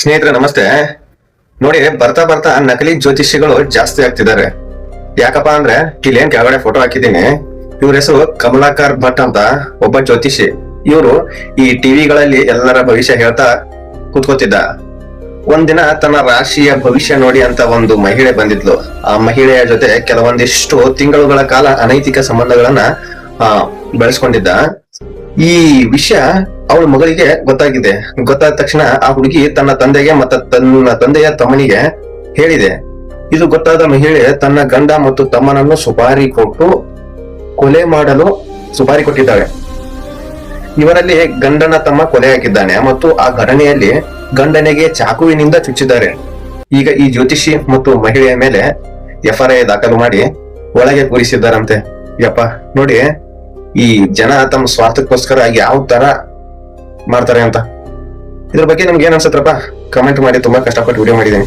ಸ್ನೇಹಿತರೆ ನಮಸ್ತೆ. ನೋಡಿ, ಬರ್ತಾ ಬರ್ತಾ ನಕಲಿ ಜ್ಯೋತಿಷಿಗಳು ಜಾಸ್ತಿ ಆಗ್ತಿದ್ದಾರೆ. ಯಾಕಪ್ಪ ಅಂದ್ರೆ ಇಲ್ಲಿ ಏನ್ ಕೆಳಗಡೆ ಫೋಟೋ ಹಾಕಿದ್ದೀನಿ. ಇವ್ರ ಹೆಸರು ಕಮಲಾಕರ್ ಭಟ್ ಅಂತ ಒಬ್ಬ ಜ್ಯೋತಿಷಿ. ಇವರು ಈ ಟಿವಿಗಳಲ್ಲಿ ಎಲ್ಲರ ಭವಿಷ್ಯ ಹೇಳ್ತಾ ಕೂತ್ಕೋತಿದ್ದ. ಒಂದಿನ ತನ್ನ ರಾಶಿಯ ಭವಿಷ್ಯ ನೋಡಿ ಅಂತ ಒಂದು ಮಹಿಳೆ ಬಂದಿದ್ಲು. ಆ ಮಹಿಳೆಯ ಜೊತೆ ಕೆಲವೊಂದಿಷ್ಟು ತಿಂಗಳುಗಳ ಕಾಲ ಅನೈತಿಕ ಸಂಬಂಧಗಳನ್ನ ಬೆಳೆಸ್ಕೊಂಡಿದ್ದ. ಈ ವಿಷಯ ಅವಳ ಮಗಳಿಗೆ ಗೊತ್ತಾಗಿದೆ. ಗೊತ್ತಾದ ತಕ್ಷಣ ಆ ಹುಡುಗಿ ತನ್ನ ತಂದೆಗೆ ಮತ್ತು ತನ್ನ ತಂದೆಯ ತಮ್ಮನಿಗೆ ಹೇಳಿದೆ. ಇದು ಗೊತ್ತಾದ ಮಹಿಳೆ ತನ್ನ ಗಂಡ ಮತ್ತು ತಮ್ಮನನ್ನು ಸುಪಾರಿ ಕೊಟ್ಟು ಕೊಲೆ ಮಾಡಲು ಸುಪಾರಿ ಕೊಟ್ಟಿದ್ದಾಳೆ. ಇವರಲ್ಲಿ ಗಂಡನ ತಮ್ಮ ಕೊಲೆ ಹಾಕಿದ್ದಾನೆ ಮತ್ತು ಆ ಘಟನೆಯಲ್ಲಿ ಗಂಡನಿಗೆ ಚಾಕುವಿನಿಂದ ಚುಚ್ಚಿದ್ದಾರೆ. ಈಗ ಈ ಜ್ಯೋತಿಷಿ ಮತ್ತು ಮಹಿಳೆಯ ಮೇಲೆ FIR ದಾಖಲು ಮಾಡಿ ಒಳಗೆ ಕೂರಿಸಿದ್ದಾರಂತೆ. ಯಪ್ಪ, ನೋಡಿ ಈ ಜನ ತಮ್ಮ ಸ್ವಾರ್ಥಕ್ಕೋಸ್ಕರ ಯಾವ ತರ ಮಾಡ್ತಾರೆ ಅಂತ. ಇದ್ರ ಬಗ್ಗೆ ನಿಮ್ಗೆ ಏನ್ ಅನ್ಸತ್ರಪ್ಪ? ಕಮೆಂಟ್ ಮಾಡಿ. ತುಂಬಾ ಕಷ್ಟಪಟ್ಟು ವಿಡಿಯೋ ಮಾಡಿದ್ದೀನಿ.